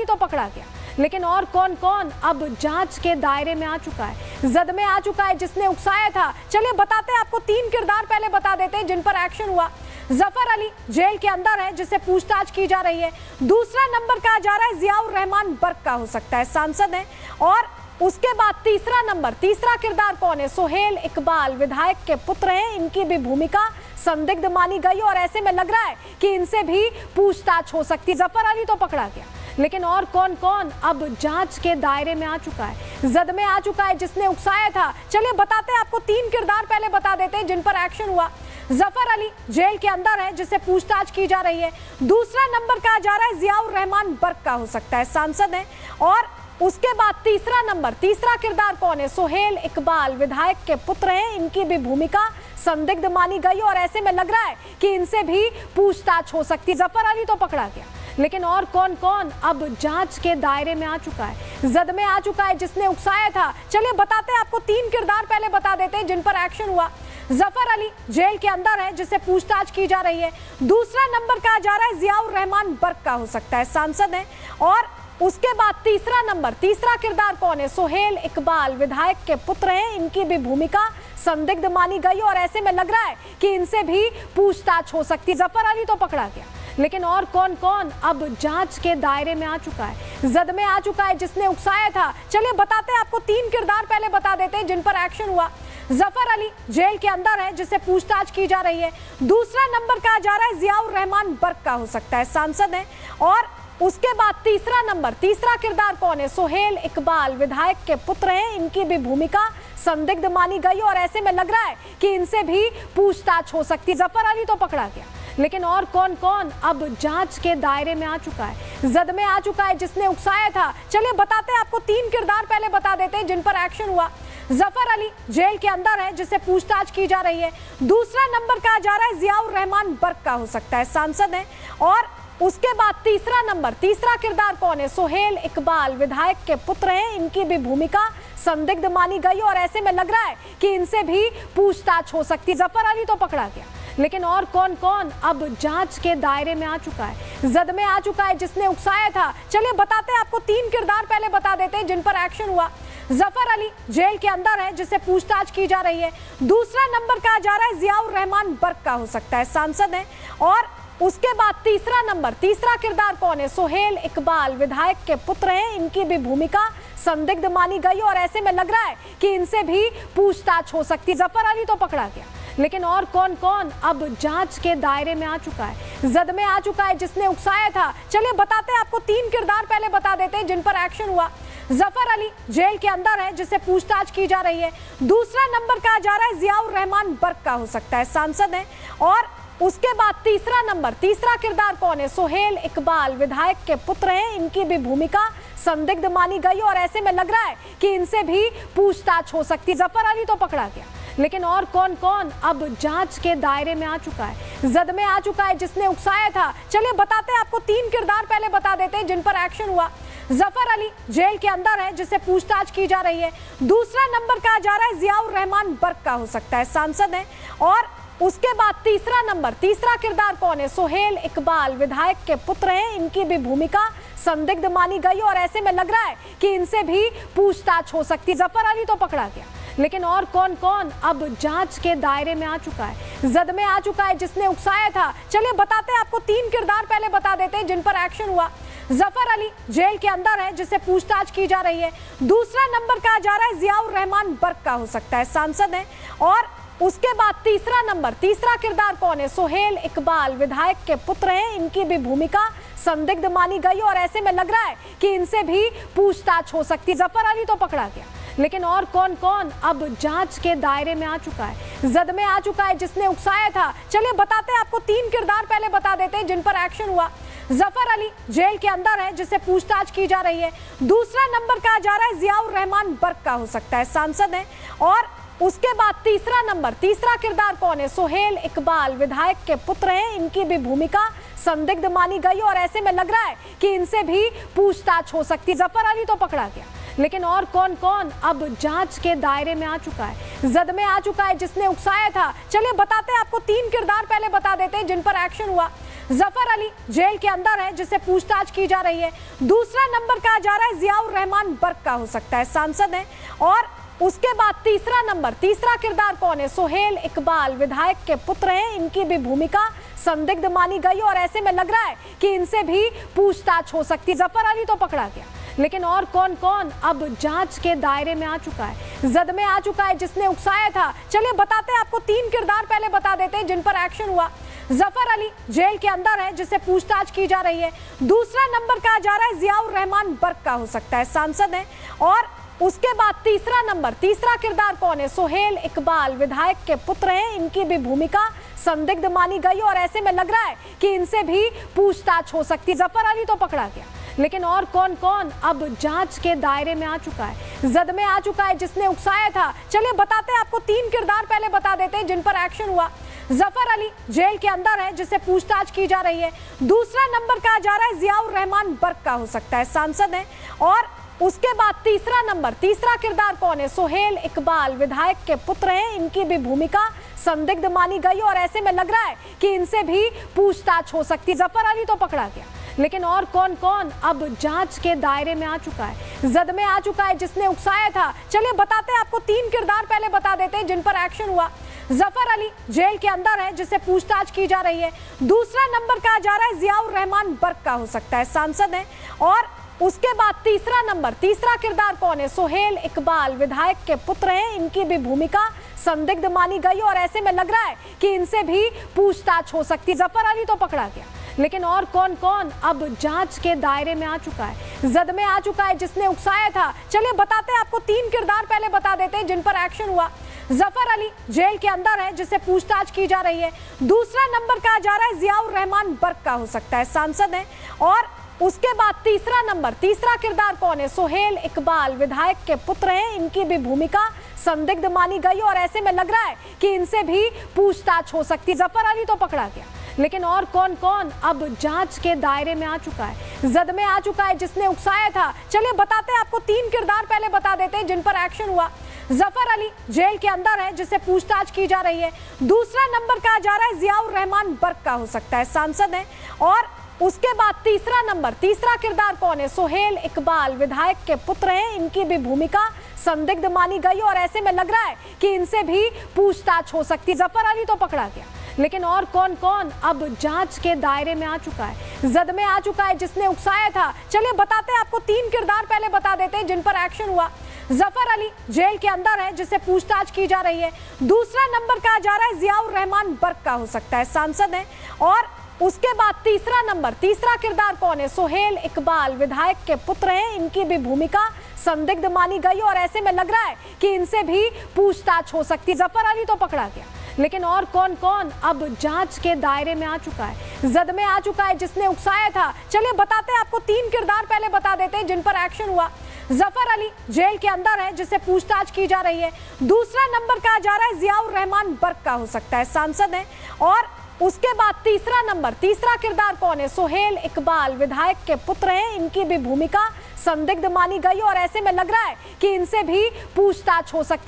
अली तो पकड़ा गया, लेकिन और कौन कौन अब जांच के दायरे में आ चुका है, जद में आ चुका है, जिसने उकसाया था। चलिए बताते हैं आपको, 3 किरदार पहले बता देते हैं जिन पर एक्शन हुआ। जफर अली जेल के अंदर है, जिससे पूछताछ की जा रही है। दूसरा नंबर कहा जा रहा है जियाउर रहमान बर्क का, हो सकता है सांसद है। और उसके बाद तीसरा किरदार कौन है? सोहेल इकबाल विधायक के पुत्र हैं, इनकी भी भूमिका संदिग्ध मानी गई और ऐसे में लग रहा है कि इनसे भी पूछताछ हो सकती है। जफर अली तो पकड़ा गया, लेकिन और कौन कौन अब जांच के दायरे में आ चुका है, जद में आ चुका है, जिसने उकसाया था। चलिए बताते हैं आपको, 3 किरदार पहले बता देते हैं जिन पर एक्शन हुआ। जफर अली जेल के अंदर है, जिससे पूछताछ की जा रही है। दूसरा नंबर कहा जा रहा है जियाउर रहमान बर्क का, हो सकता है सांसद है। और उसके बाद तीसरा किरदार कौन है? सोहेल इकबाल विधायक के पुत्र हैं, इनकी भी भूमिका संदिग्ध मानी गई और ऐसे में लग रहा है कि इनसे भी पूछताछ हो सकती है। जफर अली तो पकड़ा गया, लेकिन और कौन कौन अब जांच के दायरे में आ चुका है, जद में आ चुका है, जिसने उकसाया था। चलिए बताते हैं आपको, 3 किरदार पहले बता देते हैं जिन पर एक्शन हुआ। जफर अली जेल के अंदर है, जिससे पूछताछ की जा रही है। दूसरा नंबर कहा जा रहा है जियाउर रहमान बर्क का, हो सकता है सांसद है। और उसके बाद तीसरा किरदार कौन है? सोहेल इकबाल विधायक के पुत्र हैं, इनकी भी भूमिका संदिग्ध मानी गई और ऐसे में लग रहा है कि इनसे भी पूछताछ हो सकती है। जफर अली तो पकड़ा गया, लेकिन और कौन कौन अब जांच के दायरे में आ चुका है, जद में आ चुका है, जिसने उकसाया था। चलिए बताते हैं आपको, 3 किरदार पहले बता देते हैं जिन पर एक्शन हुआ। जफर अली जेल के अंदर है, जिससे पूछताछ की जा रही है। दूसरा नंबर कहा जा रहा है जियाउर रहमान बर्क का, हो सकता है सांसद है। और उसके बाद तीसरा किरदार कौन है? सोहेल इकबाल विधायक के पुत्र हैं, इनकी भी भूमिका संदिग्ध मानी गई और ऐसे में लग रहा है कि इनसे भी पूछताछ हो सकती है। जफर अली तो पकड़ा गया, लेकिन और कौन कौन अब जांच के दायरे में आ चुका है, जद में आ चुका है, जिसने उकसाया था। चलिए बताते हैं आपको, 3 किरदार पहले बता देते हैं जिन पर एक्शन हुआ। जफर अली जेल के अंदर है, जिससे पूछताछ की जा रही है। दूसरा नंबर कहा जा रहा है जियाउर रहमान बर्क का, हो सकता है सांसद है। और उसके बाद तीसरा किरदार कौन है? सोहेल इकबाल विधायक के पुत्र हैं, इनकी भी भूमिका संदिग्ध मानी गई और ऐसे में लग रहा है कि इनसे भी पूछताछ हो सकती है। जफर अली तो पकड़ा गया, लेकिन और कौन कौन अब जांच के दायरे में आ चुका है, जद में आ चुका है, जिसने उकसाया था। चलिए बताते हैं आपको, 3 किरदार पहले बता देते हैं जिन पर एक्शन हुआ। जफर अली जेल के अंदर है, जिससे पूछताछ की जा रही है। दूसरा नंबर कहा जा रहा है जियाउर रहमान बर्क का, हो सकता है सांसद है। और उसके बाद तीसरा किरदार कौन है? सोहेल इकबाल विधायक के पुत्र हैं, इनकी भी भूमिका संदिग्ध मानी गई और ऐसे में लग रहा है कि इनसे भी पूछताछ हो सकती है। जफर अली तो पकड़ा गया, लेकिन और कौन कौन अब जांच के दायरे में आ चुका है, जद में आ चुका है, जिसने उकसाया था। चलिए बताते हैं आपको, 3 किरदार पहले बता देते हैं जिन पर एक्शन हुआ। जफर अली जेल के अंदर है, जिससे पूछताछ की जा रही है। दूसरा नंबर कहा जा रहा है जियाउर रहमान बर्क का, हो सकता है सांसद है। और उसके बाद तीसरा किरदार कौन है? सोहेल इकबाल विधायक के पुत्र हैं, इनकी भी भूमिका संदिग्ध मानी गई और ऐसे में लग रहा है कि इनसे भी पूछताछ हो सकती है। जफर अली तो पकड़ा गया, लेकिन और कौन कौन अब जांच के दायरे में आ चुका है, जद में आ चुका है, जिसने उकसाया था। चलिए बताते हैं आपको, 3 किरदार पहले बता देते हैं जिन पर एक्शन हुआ। जफर अली जेल के अंदर है, जिससे पूछताछ की जा रही है। दूसरा नंबर कहा जा रहा है जियाउर रहमान बर्क का, हो सकता है सांसद है। और उसके बाद तीसरा किरदार कौन है? सोहेल इकबाल विधायक के पुत्र हैं, इनकी भी भूमिका संदिग्ध मानी गई और ऐसे में लग रहा है कि इनसे भी पूछताछ हो सकती है। जफर अली तो पकड़ा गया, लेकिन और कौन कौन अब जांच के दायरे में आ चुका है, जद में आ चुका है, जिसने उकसाया था। चलिए बताते हैं आपको, 3 किरदार पहले बता देते हैं जिन पर एक्शन हुआ। जफर अली जेल के अंदर है, जिससे पूछताछ की जा रही है। दूसरा नंबर कहा जा रहा है जियाउर रहमान बर्क का, हो सकता है सांसद है। और उसके बाद तीसरा किरदार कौन है? सोहेल इकबाल विधायक के पुत्र हैं, इनकी भी भूमिका संदिग्ध मानी गई और ऐसे में लग रहा है कि इनसे भी पूछताछ हो सकती है। जफर अली तो पकड़ा गया, लेकिन और कौन कौन अब जांच के दायरे में आ चुका है, जद में आ चुका है, जिसने उकसाया था। चलिए बताते हैं आपको, 3 किरदार पहले बता देते हैं जिन पर एक्शन हुआ। जफर अली जेल के अंदर है, जिससे पूछताछ की जा रही है। दूसरा नंबर कहा जा रहा है जियाउर रहमान बर्क का, हो सकता है सांसद है। और उसके बाद तीसरा किरदार कौन है? सोहेल इकबाल विधायक के पुत्र हैं, इनकी भी भूमिका संदिग्ध मानी गई और ऐसे में लग रहा है कि इनसे भी पूछताछ हो सकती है। जफर अली तो पकड़ा गया, लेकिन और कौन कौन अब जांच के दायरे में आ चुका है, जद में आ चुका है, जिसने उकसाया था। चलिए बताते हैं आपको, 3 किरदार पहले बता देते हैं जिन पर एक्शन हुआ। जफर अली जेल के अंदर है जिससे पूछताछ की जा रही है। दूसरा नंबर कहा जा रहा है जियाउर रहमान बर्क का हो सकता है, सांसद है। और उसके बाद तीसरा किरदार कौन है? सोहेल इकबाल विधायक के पुत्र हैं, इनकी भी भूमिका संदिग्ध मानी गई और ऐसे में लग रहा है कि इनसे भी पूछताछ हो सकती है। जफर अली तो पकड़ा गया, लेकिन और कौन कौन अब जांच के दायरे में आ चुका है, जद में आ चुका है, जिसने उकसाया था? चलिए बताते हैं आपको, 3 किरदार पहले बता देते हैं जिन पर एक्शन हुआ। जफर अली जेल के अंदर है जिससे पूछताछ की जा रही है। दूसरा नंबर कहा जा रहा है जियाउर रहमान बर्क का हो सकता है, सांसद है। और उसके बाद तीसरा किरदार कौन है? सोहेल इकबाल विधायक के पुत्र हैं, इनकी भी भूमिका संदिग्ध मानी गई और ऐसे में लग रहा है कि इनसे भी पूछताछ हो सकती है। जफर अली तो पकड़ा गया, लेकिन और कौन कौन अब जांच के दायरे में आ चुका है, जद में आ चुका है, जिसने उकसाया था? चलिए बताते हैं आपको, 3 किरदार पहले बता देते हैं जिन पर एक्शन हुआ। जफर अली जेल के अंदर है जिससे पूछताछ की जा रही है। दूसरा नंबर कहा जा रहा है जियाउर रहमान बर्क का हो सकता है, सांसद है। और उसके बाद तीसरा किरदार कौन है? सोहेल इकबाल विधायक के पुत्र हैं, इनकी भी भूमिका संदिग्ध मानी गई और ऐसे में लग रहा है कि इनसे भी पूछताछ हो सकती है। जफर अली तो पकड़ा गया, लेकिन और कौन कौन अब जांच के दायरे में आ चुका है, जद में आ चुका है, जिसने उकसाया था? चलिए बताते हैं आपको, 3 किरदार पहले बता देते हैं जिन पर एक्शन हुआ। जफर अली जेल के अंदर है जिससे पूछताछ की जा रही है। दूसरा नंबर कहा जा रहा है जियाउर रहमान बर्क का हो सकता है, सांसद है। और उसके बाद तीसरा किरदार कौन है? सोहेल इकबाल विधायक के पुत्र हैं, इनकी भी भूमिका संदिग्ध मानी गई और ऐसे में लग रहा है कि इनसे भी पूछताछ हो सकती है। जफर अली तो पकड़ा गया, लेकिन और कौन कौन अब जांच के दायरे में आ चुका है, जद में आ चुका है, जिसने उकसाया था? चलिए बताते हैं आपको, 3 किरदार पहले बता देते हैं जिन पर एक्शन हुआ। जफर अली जेल के अंदर है जिससे पूछताछ की जा रही है। दूसरा नंबर कहा जा रहा है जियाउर रहमान बर्क का हो सकता है, सांसद है। और उसके बाद तीसरा किरदार कौन है? सोहेल इकबाल विधायक के पुत्र हैं, इनकी भी भूमिका संदिग्ध मानी गई और ऐसे में लग रहा है कि इनसे भी पूछताछ हो सकती है। जफर अली तो पकड़ा गया, लेकिन और कौन कौन अब जांच के दायरे में आ चुका है, जद में आ चुका है, जिसने उकसाया था? चलिए बताते हैं आपको, 3 किरदार पहले बता देते हैं जिन पर एक्शन हुआ। जफर अली जेल के अंदर है जिससे पूछताछ की जा रही है। दूसरा नंबर कहा जा रहा है जियाउर रहमान बर्क का हो सकता है, सांसद है। और उसके बाद तीसरा किरदार कौन है? सोहेल इकबाल विधायक के पुत्र हैं, इनकी भी भूमिका संदिग्ध मानी गई और ऐसे में लग रहा है कि इनसे भी पूछताछ हो सकती है। जफर अली तो पकड़ा गया, लेकिन और कौन कौन अब जांच के दायरे में आ चुका है, जद में आ चुका है, जिसने उकसाया था? चलिए बताते हैं आपको, 3 किरदार पहले बता देते हैं जिन पर एक्शन हुआ। जफर अली जेल के अंदर है जिससे पूछताछ की जा रही है। दूसरा नंबर कहा जा रहा है जियाउर रहमान बर्क का हो सकता है, सांसद है। और उसके बाद तीसरा किरदार कौन है? सोहेल इकबाल विधायक के पुत्र हैं, इनकी भी भूमिका संदिग्ध मानी गई और ऐसे में लग रहा है कि इनसे भी पूछताछ हो सकती है। जफर अली तो पकड़ा गया, लेकिन और कौन कौन अब जांच के दायरे में आ चुका है, जद में आ चुका है, जिसने उकसाया था? चलिए बताते हैं आपको, 3 किरदार पहले बता देते हैं जिन पर एक्शन हुआ। जफर अली जेल के अंदर है जिससे पूछताछ की जा रही है। दूसरा नंबर कहा जा रहा है जियाउर रहमान बर्क का हो सकता है, सांसद है। और उसके बाद तीसरा किरदार कौन है? सोहेल इकबाल विधायक के पुत्र हैं, इनकी भी भूमिका संदिग्ध मानी गई और ऐसे में लग रहा है कि इनसे भी पूछताछ हो सकती है।